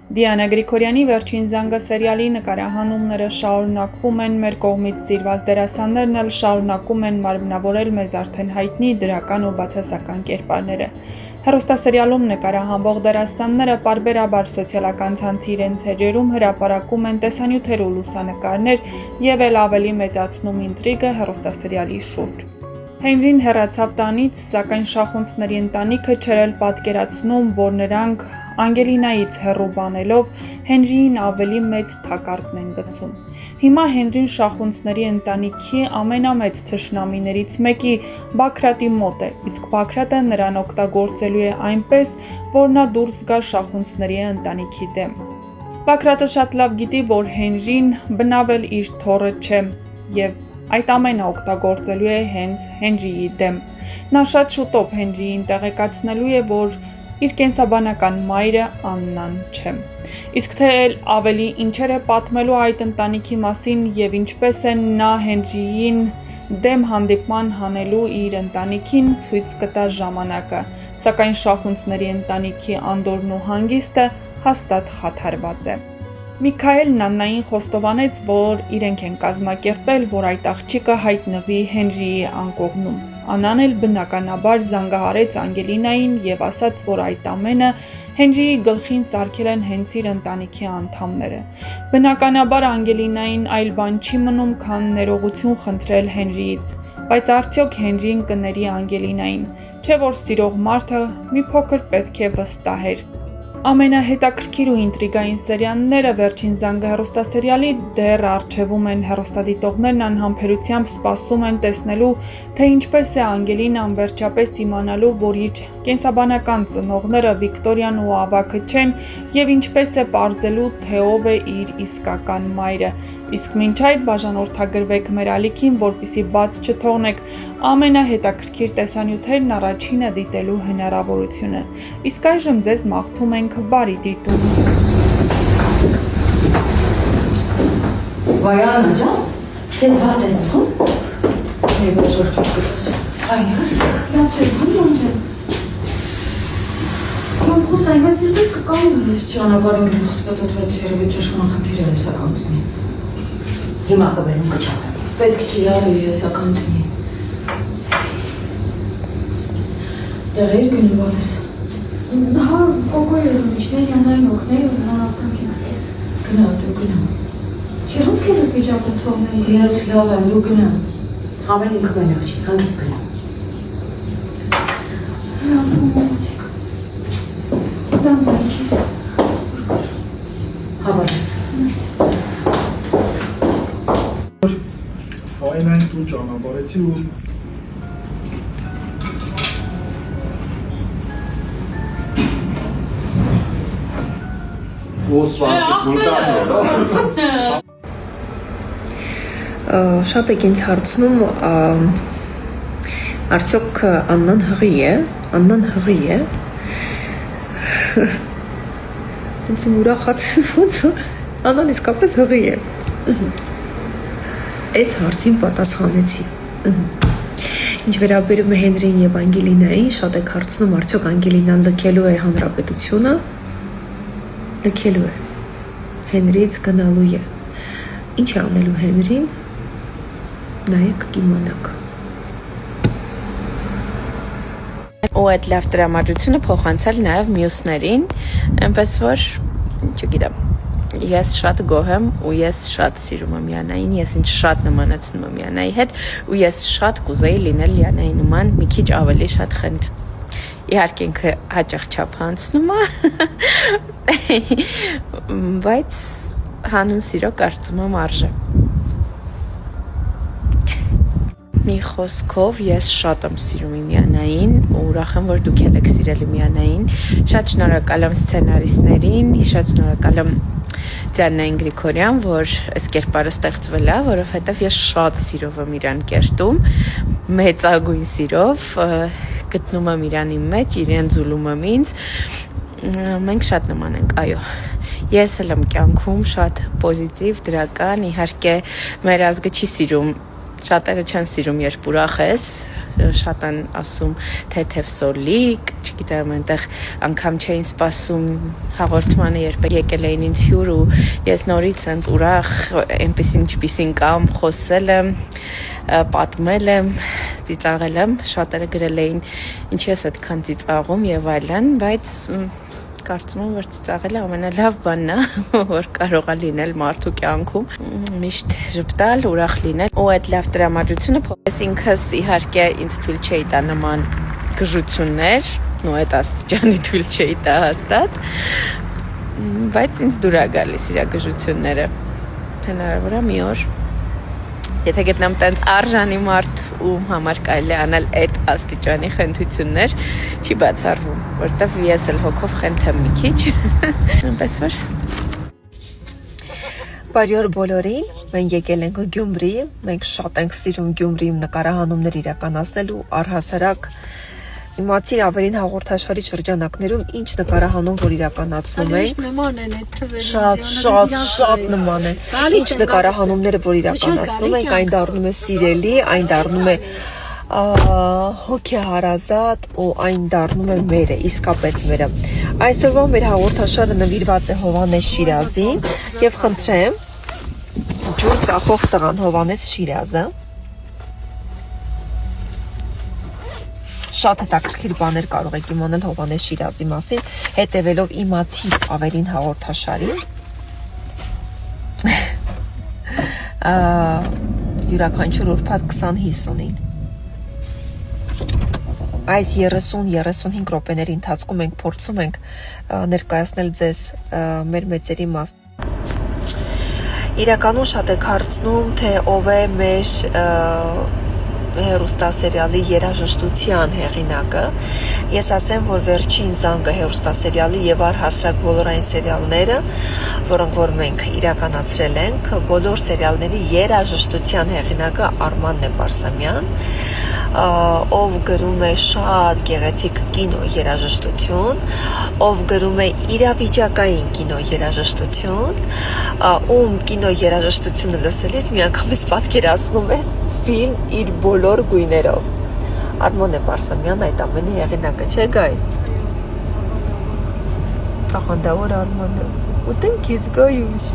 Դիանա Գրիգորյանի վերջին զանգը սերիալի նկարահանումները շարունակվում են, մեր կողմից սիրված դերասաններն էլ շարունակում են մարմնավորել մեզ արդեն հայտնի դրական ու բացասական կերպարները։ Հեռուստասերիալում նկարահանվող դերասանները պարբերաբար սոցիալական ցանցի իրենց էջերում հրապարակում են տեսանյութեր ու լուսանկարներ և էլ ավելի մեծացնում ինտրիգը հեռուստասերիալի շուրջ։ Հենրին հեռացավ տանից, սակայն շախունցների ընտանիքը չէր էլ պատկերացնում, որ նրանք Անգելինայից հեռու բանելով Հենրիին ավելի մեծ թակարդն են գցում։ Հիմա Հենրին շախունցների ընտանիքի ամենամեծ թշնամիներից մեկի Բաքրատի մոտ է, իսկ Բաքրատը նրան օգտագործելու է այնպես, որ նա դուրս գա շախունցների ընտանիքի դեմ։ Բաքրատը շատ լավ գիտի, որ Հենրին բնավ էլ իր թոռը չէ և այդ ամենը օգտագործելու է հենց Հենրիի դեմ։ Նա շատ շուտով Հենրիին տեղեկացնելու է, որ իր կենսաբանական մայրը Աննան չէ։ Իսկ թե ավելի ինչեր է պատմելու այդ ընտանիքի մասին և ինչպես է նա Հենրիին դեմ հանդիպման հանելու իր ընտանիքին ցույց կտա ժամանակը, սակայն շախունցների ընտանիքի անդորրն ու հանգիստը հաստատ խաթարված է։ Միքայելն Աննային խոստովանեց, որ իրենք են կազմակերպել, որ այդ աղջիկը հայտնվի Հենրիի անկողնում։ Աննան էլ բնականաբար զանգահարեց Անգելինային և ասաց, որ այդ ամենը Հենրիի գլխին սարքել են հենց իր ընտանիքի անդամները։ Բնականաբար Անգելինային այլ բան չի մնում, քան ներողություն խնդրել Հենրիից, բայց արդյոք Հենրին կների Անգելինային, չէ՞ որ սիրող մարդը մի փոքր պետք է վստահեր։ Ամենահետաքրքիր ու ինտրիգային սերիալները վերջին զանգը հեռուստասերիալի դեռ առջևում են, հեռուստադիտողներն անհամբերությամբ սպասում են տեսնելու, թե ինչպես է Անգելինան վերջապես իմանալու, որ իր կենսաբանական ծնողները Վիկտորիան ու Ավագը չեն և ինչպես է պարզելու, թե ով է իր իսկական մայրը։ Իսկ մինչ այդ բաժանորդագրվեք մեր ալիքին, որպեսզի բաց չթողնեք ամենահետաքրքիր տեսանյութերն առաջինը դիտելու հնարավորությունը։ Իսկ այժմ ձեզ մաղթում ենք բարի դիտում։ Վայանը ջան, քեզ վատ ես զգում։ Մի բաժոր չկտես։ Այո, լավ չէ, բան ջան։ Ում խոսայ, բայց դες կկանում։ Ճանապարհին գնաց պատտվեց երևի ճաշկանախնդիր է սականցնի։ Հիմա կբերում կչապեմ։ Պետք չի արի սականցնի։ Տեղեր գնում ես։ Հա, կոկոյ ուզում իջնել, յանային օգնել ու նրան ապրանքին ստել։ Գնա, դու գնա։ Չէ, ոնց քեզ ես վիճակում թողնել։ Ես լավ եմ, դու գնա։ Ամեն ինքը մենակ չի, հանգիստ գնա։ Լավ, ուսացիք։ Դամ ձայքիս։ Հավատես։ Ֆայնային դու ճանապարհեցի ու Շատ եք ինձ հարցնում, արդյոք Աննան հղի է, ինձ ուրախացել ոնց որ Աննան իսկապես հղի է, այս հարցին պատասխանեցի, ինչ վերաբերում է Հենրին և Անգելինային, շատ եք հարցնում, արդյոք Անգելինան լքելու է հանրապետությունը, լքելու է, Հենրիից գնալու է, ինչ է անելու Հենրին, նայեք կիմանաք։ Ու այդ լավ տրամադրությունը փոխանցել նաև մյուսներին, այնպես որ, չգիտեմ, ես շատ գոհ եմ ու ես շատ սիրում եմ Յանային, ես ինձ շատ նմանացնում եմ Յանայի հետ ու ես շատ կուզեի լինել Յանայի նման մի քիչ ավելի շատ խենթ։ Իհարկե ինքը հաճախ չափ հանցնում է, բայց հանուն սիրո կարծում եմ արժե։ Մի խոսքով ես շատ եմ սիրում իմ Յանային ու ուրախ եմ, որ դուք եք սիրել իմ Յանային։ Շատ շնորհակալ եմ սցենարիստներին, շատ շնորհակալ եմ Դիանային Գրիգորյան, որ այս կերպարը ստեղծվել է, որովհետև ես շատ սիրով եմ իրան կերտում, մեծագույն սիրով, գտնում եմ իրանի մեջ, իրեն ձուլում եմ ինձ, մենք շատ նման ենք, այո։ Ես էլ եմ կյանքում շատ պոզիտիվ, դրական, իհարկե մեր ազգը չի սիրում Շատերը չեն սիրում, երբ ուրախ ես, շատ են ասում թեթև սոլիկ, չգիտեմ, այնտեղ անգամ չէին սպասում հաղորդմանը, երբ եկել էին ինձ հյուր ու ես նորից այնց ուրախ, այնպեսին չպիսին կամ խոսել եմ, պատմել եմ, ծիծաղել եմ, շատերը գրել էին, ինչի ես այդքան ծիծաղում եւ այլն, բայց կարծում եմ, որ ծիծաղելը ամենալավ բանն է, որ կարող է լինել մարդու կյանքում, միշտ ժպտալ, ուրախ լինել, ու այդ լավ տրամադրությունը ես ինքս իհարկե ինձ թույլ չէի տա նման գժություններ, ու այդ աստիճանի թույլ չէի տա հաստատ, բայց ինձ դուր է գալիս իր գժությունները, հնարավոր է մի օր եթե գտնեմ տենց արժանի մարդ ում համար կարելի է անել այդ աստիճանի խնդություններ, չի բացառվում, որտեվ ես էլ հոգով խենթեմ մի քիչ, այնպես որ Բարի օր բոլորին, մենք եկել ենք Գյումրի, մենք շատ ենք սիրում Գյումրիում նկարահանումներ իրականացնելու, առհասարակ իմացիր ավելին հաղորդաշարի շրջանակներում ինչ նկարահանում որ իրականացնում ենք նման են այդ թվերը շատ նման են ինչ նկարահանումները որ իրականացնում ենք այն դառնում է սիրելի այն դառնում է հոգեհարազատ ու այն դառնում է մերը իսկապես մերը այսօրվա մեր հաղորդաշարը նվիրված է Հովհաննես Շիրազին եւ խնդրեմ ջուր ծախող տղան Հովհաննես Շիրազը Շատ հետաքրքիր բաներ կարող եք իմանալ Հովհաննես Շիրազի մասին, հետևելով իմացի ավելին հաղորդաշարի։ Յուրաքանչյուր ուրբաթ 20:50-ին։ Այս 30-35 րոպեների ընթացքում մենք փորձում ենք ներկայացնել ձեզ մեր մեծերի մասին։ Իրականում շատ եք հարցնում, թե ով է մեր հերոստասերիալի երաժշտության հեղինակը ես ասեմ որ վերջին զանգը հերոստասերիալի եւ առհասարակ բոլոր այն սերիալները որոնք որ մենք իրականացրել ենք բոլոր սերիալների երաժշտության հեղինակը Արման Նեպարսամյան ով գրում է շատ գեղեցիկ կինո երաժշտություն ով գրում է իրավիճակային կինո երաժշտություն ում կինո երաժշտությունը լսելիս միանգամից պատկերացնում ես ֆիլմ իր բոլոր գույներով Արման Նեպարսամյան այդ ամենի հեղինակը չէ գայ Տաղանդավոր Արմանը ուտեմ քիզ գոյուշ